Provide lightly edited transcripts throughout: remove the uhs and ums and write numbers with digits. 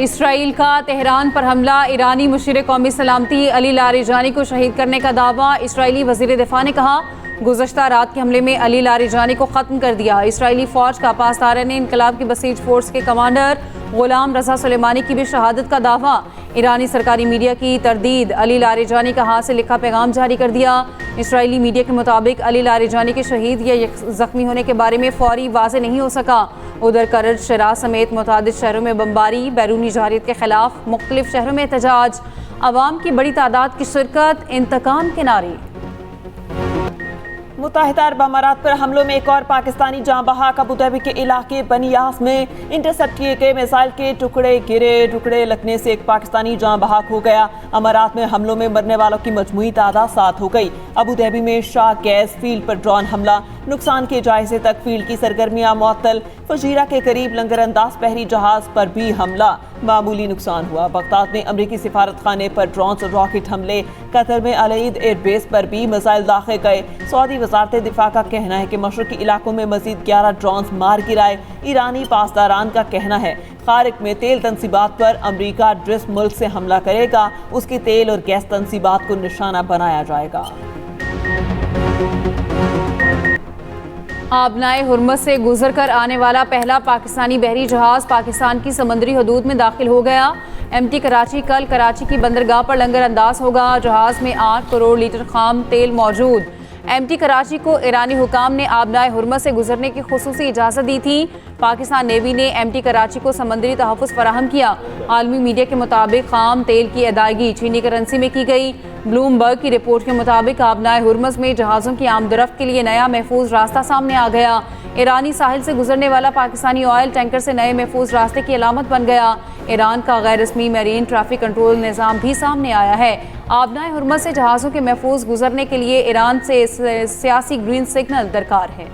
اسرائیل کا تہران پر حملہ، ایرانی مشیر قومی سلامتی علی لاریجانی کو شہید کرنے کا دعویٰ۔ اسرائیلی وزیر دفاع نے کہا گزشتہ رات کے حملے میں علی لاریجانی کو ختم کر دیا۔ اسرائیلی فوج کا پاسداران انقلاب کی بسیج فورس کے کمانڈر غلام رضا سلیمانی کی بھی شہادت کا دعویٰ۔ ایرانی سرکاری میڈیا کی تردید، علی لاریجانی کا ہاتھ سے لکھا پیغام جاری کر دیا۔ اسرائیلی میڈیا کے مطابق علی لاریجانی کے شہید یا زخمی ہونے کے بارے میں فوری واضح نہیں ہو سکا۔ ادھر کرج، شراء سمیت متعدد شہروں میں بمباری، بیرونی جارحیت کے خلاف مختلف شہروں میں احتجاج، عوام کی بڑی تعداد کی شرکت، انتقام کے نعرے۔ متحدہ عرب امارات پر حملوں میں ایک اور پاکستانی جاں بحق۔ ابوظہبی کے علاقے بنی یاف میں انٹرسپٹ کیے گئے میزائل کے ٹکڑے لگنے سے ایک پاکستانی جاں بحق ہو گیا۔ امارات میں حملوں میں مرنے والوں کی مجموعی تعداد 7 ہو گئی۔ ابوظہبی میں شاہ گیس فیلڈ پر ڈرون حملہ، نقصان کے جائزے تک، فیلڈ کی سرگرمیاں معطل۔ فجیرہ کے قریب لنگر انداز بحری جہاز پر بھی حملہ، معمولی نقصان ہوا۔ بغداد میں امریکی سفارت خانے پر ڈرونز اور راکٹ حملے۔ قطر میں العید ایئر بیس پر بھی میزائل داغے گئے۔ سعودی وزارت دفاع کا کہنا ہے کہ مشرقی علاقوں میں مزید 11 ڈرونز مار گرائے۔ ایرانی پاسداران کا کہنا ہے خارق میں تیل تنصیبات پر امریکہ جس ملک سے حملہ کرے گا اس کی تیل اور گیس تنصیبات کو نشانہ بنایا جائے گا۔ آبنائے ہرمز سے گزر کر آنے والا پہلا پاکستانی بحری جہاز پاکستان کی سمندری حدود میں داخل ہو گیا۔ ایم ٹی کراچی کل کراچی کی بندرگاہ پر لنگر انداز ہوگا۔ جہاز میں 8 کروڑ لیٹر خام تیل موجود۔ ایم ٹی کراچی کو ایرانی حکام نے آبنائے ہرمز سے گزرنے کی خصوصی اجازت دی تھی۔ پاکستان نیوی نے ایم ٹی کراچی کو سمندری تحفظ فراہم کیا۔ عالمی میڈیا کے مطابق خام تیل کی ادائیگی چینی کرنسی میں کی گئی۔ بلومبرگ کی رپورٹ کے مطابق آبنائے ہرمز میں جہازوں کی آمد و رفت کے لیے نیا محفوظ راستہ سامنے آ گیا۔ ایرانی ساحل سے گزرنے والا پاکستانی آئل ٹینکر سے نئے محفوظ راستے کی علامت بن گیا۔ ایران کا غیر رسمی میرین ٹریفک کنٹرول نظام بھی سامنے آیا ہے۔ آبنائے ہرمز سے جہازوں کے محفوظ گزرنے کے لیے ایران سے سیاسی گرین سگنل درکار ہے۔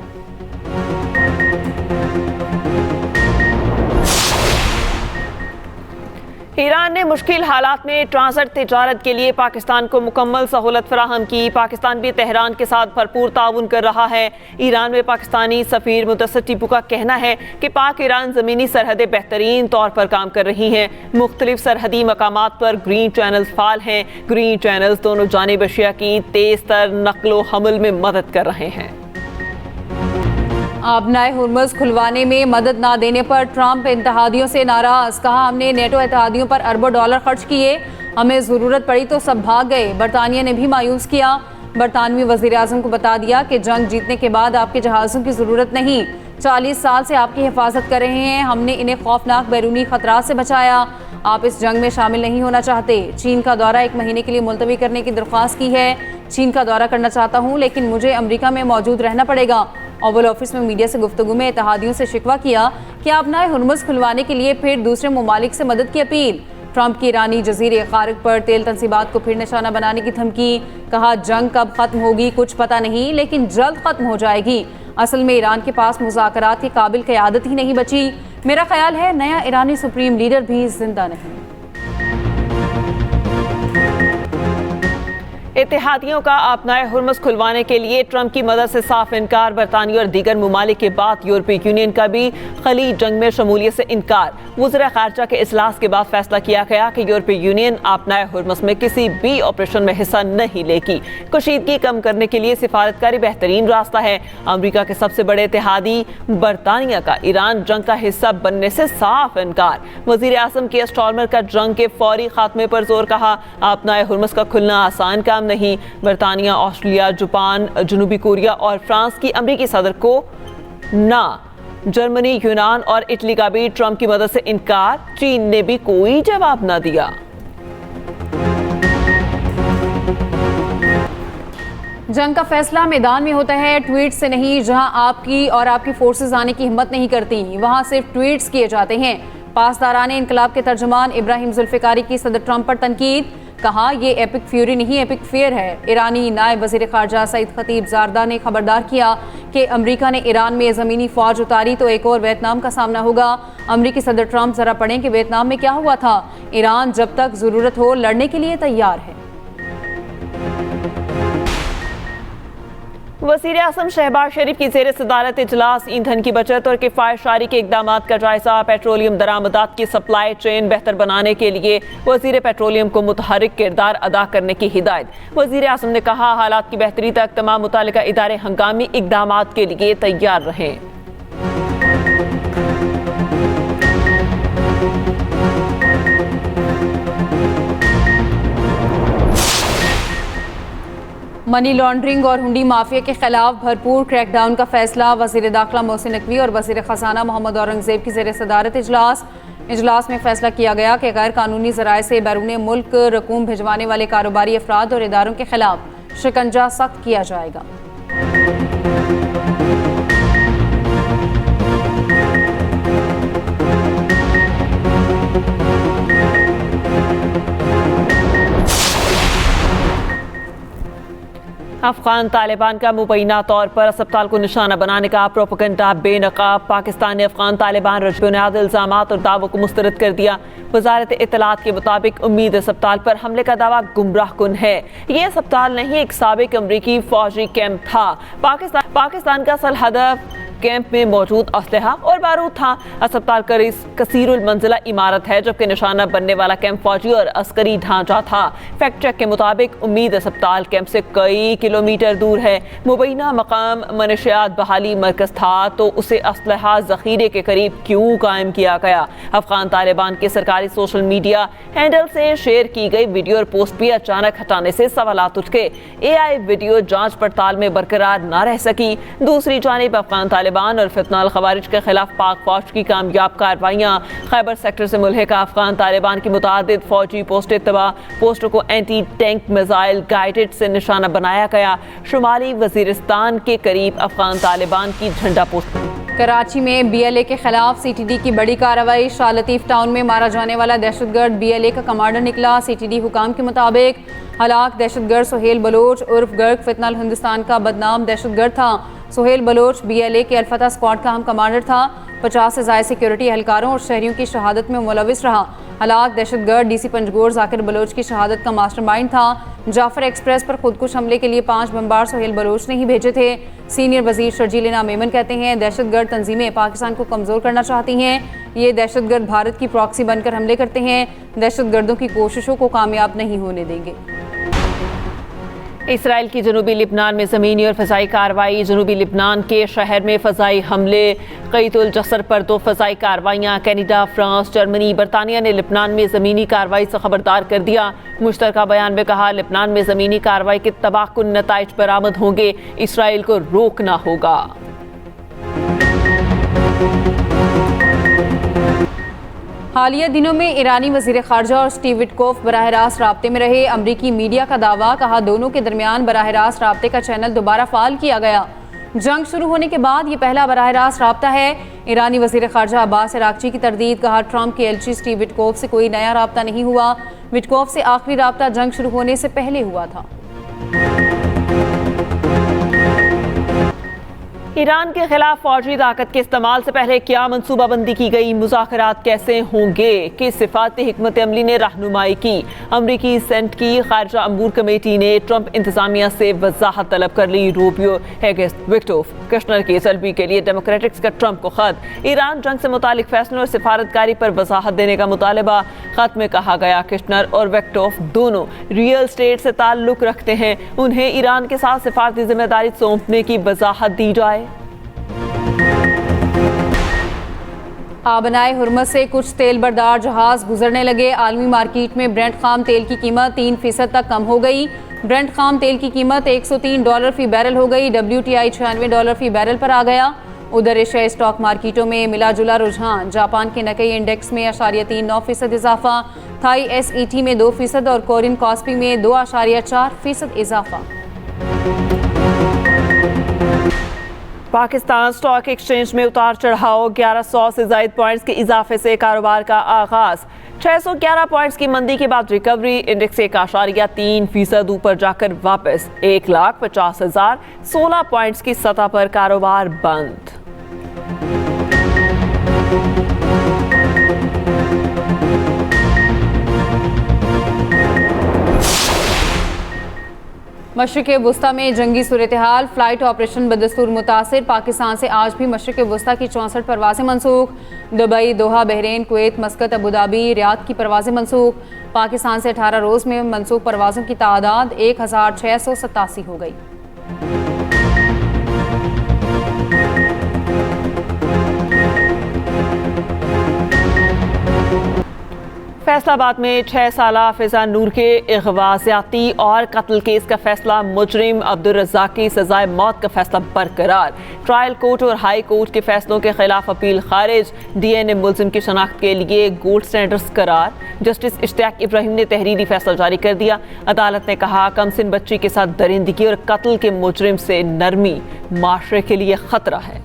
ایران نے مشکل حالات میں ٹرانزٹ تجارت کے لیے پاکستان کو مکمل سہولت فراہم کی۔ پاکستان بھی تہران کے ساتھ بھرپور تعاون کر رہا ہے۔ ایران میں پاکستانی سفیر مدثر ٹیپو کا کہنا ہے کہ پاک ایران زمینی سرحدیں بہترین طور پر کام کر رہی ہیں۔ مختلف سرحدی مقامات پر گرین چینلز فعال ہیں۔ گرین چینلز دونوں جانب اشیاء کی تیز تر نقل و حمل میں مدد کر رہے ہیں۔ آبنائے ہرمز کھلوانے میں مدد نہ دینے پر ٹرمپ اتحادیوں سے ناراض۔ کہا ہم نے نیٹو اتحادیوں پر اربوں ڈالر خرچ کیے، ہمیں ضرورت پڑی تو سب بھاگ گئے۔ برطانیہ نے بھی مایوس کیا۔ برطانوی وزیر اعظم کو بتا دیا کہ جنگ جیتنے کے بعد آپ کے جہازوں کی ضرورت نہیں، 40 سال سے آپ کی حفاظت کر رہے ہیں، ہم نے انہیں خوفناک بیرونی خطرات سے بچایا، آپ اس جنگ میں شامل نہیں ہونا چاہتے۔ چین کا دورہ 1 مہینے کے لیے ملتوی کرنے کی درخواست کی ہے۔ چین کا دورہ کرنا چاہتا ہوں لیکن مجھے امریکہ میں موجود رہنا پڑے گا۔ اوول آفس میں میڈیا سے گفتگو میں اتحادیوں سے شکوہ کیا کہ آبنائے ہرمز کھلوانے کے لیے پھر دوسرے ممالک سے مدد کی اپیل۔ ٹرمپ کی ایرانی جزیرے خارق پر تیل تنصیبات کو پھر نشانہ بنانے کی دھمکی۔ کہا جنگ کب ختم ہوگی کچھ پتہ نہیں لیکن جلد ختم ہو جائے گی۔ اصل میں ایران کے پاس مذاکرات کی قابل قیادت ہی نہیں بچی۔ میرا خیال ہے نیا ایرانی سپریم لیڈر بھی زندہ نہیں۔ اتحادیوں کا آبنائے ہرمز کھلوانے کے لیے ٹرمپ کی مدد سے صاف انکار۔ برطانیہ اور دیگر ممالک کے بعد یورپی یونین کا بھی خلیج جنگ میں شمولیت سے انکار۔ وزراء خارجہ کے اجلاس کے بعد فیصلہ کیا گیا کہ یورپی یونین آبنائے ہرمز میں کسی بھی آپریشن میں حصہ نہیں لے گی۔ کشیدگی کم کرنے کے لیے سفارتکاری بہترین راستہ ہے۔ امریکہ کے سب سے بڑے اتحادی برطانیہ کا ایران جنگ کا حصہ بننے سے صاف انکار۔ وزیر اعظم کیئر سٹارمر کا جنگ کے فوری خاتمے پر زور۔ کہا آبنائے ہرمز کا کھلنا آسان کام نہیں۔ برطانیہ، آسٹریلیا، جاپان، جنوبی کوریا اور فرانس کی امریکی صدر کو نہ۔ جرمنی، یونان اور اٹلی کا بھی ٹرمپ کی مدد سے انکار۔ چین نے بھی کوئی جواب نہ دیا۔ جنگ کا فیصلہ میدان میں ہوتا ہے، ٹویٹ سے نہیں۔ جہاں آپ کی اور آپ کی فورسز آنے کی ہمت نہیں کرتی وہاں صرف ٹویٹس کیے جاتے ہیں۔ پاسداران انقلاب کے ترجمان ابراہیم ذوالفقاری کی صدر ٹرمپ پر تنقید۔ کہا یہ ایپک فیوری نہیں ایپک فیئر ہے۔ ایرانی نائب وزیر خارجہ سعید خطیب زاردہ نے خبردار کیا کہ امریکہ نے ایران میں زمینی فوج اتاری تو ایک اور ویتنام کا سامنا ہوگا۔ امریکی صدر ٹرمپ ذرا پڑھیں کہ ویتنام میں کیا ہوا تھا۔ ایران جب تک ضرورت ہو لڑنے کے لیے تیار ہے۔ वज़ीर आज़म शहबाज शरीफ की ज़ेर सदारत इजलास ईंधन की बचत और किफ़ायतशारी के इक़दामात का जायज़ा। पेट्रोलियम दरामदात की सप्लाई चेन बेहतर बनाने के लिए वज़ीर पेट्रोलियम को मुतहरिक किरदार अदा करने की हिदायत। वज़ीर आज़म ने कहा, हालात की बेहतरी तक तमाम मुतालिका इदारे हंगामी इक़दामात के लिए तैयार रहें। मनी लॉन्ड्रिंग और हुंडी माफिया के खिलाफ भरपूर क्रैकडाउन का फैसला। वज़ीर दाखिला मोहसिन नकवी और वज़ीर ख़ज़ाना मोहम्मद औरंगज़ेब की ज़ेर सदारत इजलास में फैसला किया गया कि गैर कानूनी ज़राए से बैरून मुल्क रकूम भिजवाने वाले कारोबारी अफराद और इदारों के खिलाफ शिकंजा सख्त किया जाएगा। अफगान तालिबान का मुबैना तौर पर अस्पताल को निशाना बनाने का प्रोपेगेंडा बेनकाब। पाकिस्तान ने अफगान तालिबान रजबुनियाद इल्ज़ामात और दावों को मुस्तरद कर दिया। वजारत इत्तलात के मुताबिक उम्मीद अस्पताल पर हमले का दावा गुमराह कुन है। ये अस्पताल नहीं, एक साबिक अमरीकी फौजी कैंप था। पाकिस्तान का असल हदफ कैंप में मौजूद असलहा और बारूद था। अस्पताल कसीरुल मंजिला इमारत है, जबकि निशाना बनने वाला कैंप फौजी और अस्करी ढांचा था। फैक्ट चेक के मुताबिक उम्मीद अस्पताल कैंप से कई किलोमीटर दूर है। मुबैना मकाम मनशियात बहाली मरकज था, तो उसे असलहा जखीरे के करीब क्यों कायम किया गया? अफगान तालिबान के सरकारी सोशल मीडिया हैंडल से शेयर की गई वीडियो और पोस्ट भी अचानक हटाने से सवालात उठ गए। AI वीडियो जांच पड़ताल में बरकरार न रह सकी। दूसरी जानिब अफगान तालिबान और फितनाल खवारिज के खिलाफ पाक फौज की कामयाब कार्रवाइयाँ। खैबर सेक्टर से मुल्हिका अफगान तालिबान की मुतादिद फौजी पोस्टों को एंटी टैंक मिसाइल गाइडेड से निशाना बनाया गया। शुमाली वजीरिस्तान के करीब अफगान तालिबान की झंडा पोस्ट। कराची में BLA के खिलाफ CTD की बड़ी कार्रवाई। शाह लतीफ टाउन में मारा जाने वाला दहशतगर्द BLA का कमांडर निकला। CTD हुकाम के मुताबिक हलाक दहशतगर्द सुहेल बलोच उर्फ गर्ग फितनल हिंदुस्तान का बदनाम दहशतगर्द था। सुहेल बलोच BLA के अल-फतह स्क्वाड का हम कमांडर था। 50 से ज़ायद सिक्योरिटी एहलकारों और शहरियों की शहादत में मुलविस रहा। हलाक दहशतगर्द DC पंजगोर जाकिर बलोच की शहादत का मास्टरमाइंड था। जाफर एक्सप्रेस पर खुदकुश हमले के लिए 5 बमबार सुहेल बलोच ने ही भेजे थे। सीनियर वजीर शर्जील इनाम मेमन कहते हैं, दहशतगर्द तंजीमें पाकिस्तान को कमज़ोर करना चाहती हैं। ये दहशतगर्द भारत की प्रॉक्सी बनकर हमले करते हैं। दहशतगर्दों की कोशिशों को कामयाब नहीं होने देंगे। इसराइल की जनूबी लिबनान में ज़मीनी और फ़ज़ाई कार्रवाई। जनूबी लिबनान के शहर में फ़ज़ाई हमले। क़ैतुल जसर पर 2 फ़ज़ाई कार्रवाइयाँ। कनाडा, फ्रांस, जर्मनी, बरतानिया ने लिबनान में ज़मीनी कार्रवाई से खबरदार कर दिया। मुश्तरका बयान में कहा, लिबनान में ज़मीनी कार्रवाई के तबाहकुन नताइज बरामद होंगे। इसराइल को रोकना होगा। हालिया दिनों में ईरानी वज़ीर ख़ारजा और स्टीव विटकोफ बराह रास्त राब्ते में रहे। अमरीकी मीडिया का दावा, कहा दोनों के दरमियान बराह रास्त राब्ते का चैनल दोबारा फ़ाल किया गया। जंग शुरू होने के बाद ये पहला बराह रास्त राब्ता है। ईरानी वज़ीर ख़ारजा अब्बास अरागची की तरदीद, कहा ट्रंप के एलची स्टीव विटकोफ से कोई नया राब्ता नहीं हुआ। विटकोफ से आखिरी राब्ता जंग शुरू होने से पहले हुआ था। ईरान के खिलाफ फौजी ताकत के इस्तेमाल से पहले क्या मनसूबाबंदी की गई? मुज़ाकरात कैसे होंगे? किस सिफाती हिकमत अमली ने रहनुमाई की? अमरीकी सेनेट की खारजा अमूर कमेटी ने ट्रंप इंतजामिया से वजाहत तलब कर ली। रूबियो, हेगेस, विक्टोफ, कश्नर की तलबी के लिए डेमोक्रेटिक्स का ट्रंप को खत। ईरान जंग से मुतालिक फैसलों और सिफारतकारी पर वजाहत देने का मुतालबा। खत में कहा गया, कश्नर और विक्टोफ दोनों रियल स्टेट से ताल्लुक रखते हैं, उन्हें ईरान के साथ सिफारती जिम्मेदारी सौंपने की वजाहत दी जाए। आबनाए हुर्मस से कुछ तेल बरदार जहाज गुजरने लगे। आलमी मार्केट में ब्रेंट खाम तेल की कीमत 3% तक कम हो गई। ब्रेंट खाम तेल की कीमत $103 फी बैरल हो गई। WTI $96 फी बैरल पर आ गया। उधर एशियाई स्टॉक मार्केटों में मिला जुला रुझान। जापान के नकई इंडेक्स में 0.39% इजाफा, थाई SET में 2% और कोरियन कॉस्पी में 2.4% इजाफा। पाकिस्तान स्टॉक एक्सचेंज में उतार चढ़ाव। 1100 से ज़ायद पॉइंट्स के इजाफे से कारोबार का आगाज। 611 पॉइंट्स की मंदी के बाद रिकवरी। इंडेक्स 1.3% ऊपर जाकर वापस 1,50,016 पॉइंट्स की सतह पर कारोबार बंद। मशरिक़ वस्ता में जंगी सूरत-ए-हाल, फ़्लाइट ऑपरेशन बदस्तूर मुतासिर। पाकिस्तान से आज भी मशरिक़ वस्ता की 64 परवाज़ें मनसूख। Dubai, Doha, Bahrain, Kuwait, Muscat, Abu Dhabi, Riyadh की परवाज़ें मनसूख। पाकिस्तान से 18 रोज़ में मनसूख परवाज़ों की तादाद 1687 हो गई। फैसलाबाद में 6 साला फिजा नूर के अगवा, ज़्यादती और कत्ल केस का फैसला, मुजरिम अब्दुल रज़ाक की सजाए मौत का फैसला बरकरार। ट्रायल कोर्ट और हाई कोर्ट के फैसलों के खिलाफ अपील खारिज। DNA मुलजिम की शनाख्त के लिए गोल्ड स्टैंडर्ड्स करार। जस्टिस इश्तियाक इब्राहिम ने तहरीरी फैसला जारी कर दिया। अदालत ने कहा, कमसिन बच्ची के साथ दरिंदगी और कत्ल के मुजरिम से नरमी माशरे के लिए खतरा है।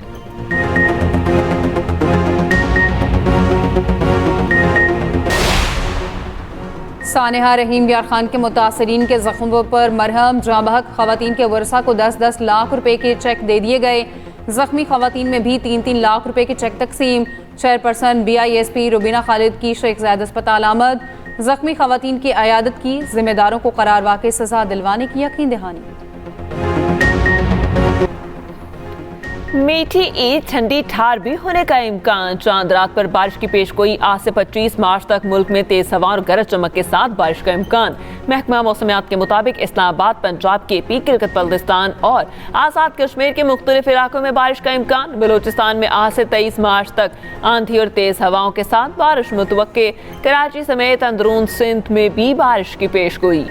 सानेहा रहीम यार खान के मुतासरीन के ज़ख्मों पर मरहम, जाँ बहक ख़वातीन के वर्सा को 10-10 लाख रुपए के चेक दे दिए गए। ज़ख्मी ख़वातीन में भी 3-3 लाख रुपए के चेक तकसीम। चेयरपर्सन BISP रुबीना खालिद की शेख ज़ायद अस्पताल आमद। ज़ख्मी ख़वातीन की अयादत की, ज़िम्मेदारों को करार वाक़ई सज़ा दिलवाने की यकीन दहानी। मीठी ईद, ठंडी ठार भी होने का इम्कान। चांद रात पर बारिश की पेशगोई। आज से 25 मार्च तक मुल्क में तेज हवा और गरज चमक के साथ बारिश का इम्कान। महकमा मौसमियात के मुताबिक इस्लामाबाद, पंजाब, KP, गिलगित बल्तिस्तान और आज़ाद कश्मीर के मुख्तलिफ इलाकों में बारिश का इम्कान। बलूचिस्तान में आज से 23 मार्च तक आंधी और तेज हवाओं के साथ बारिश मुतवक्के। कराची समेत अंदरून सिंध में भी बारिश की पेशगोई।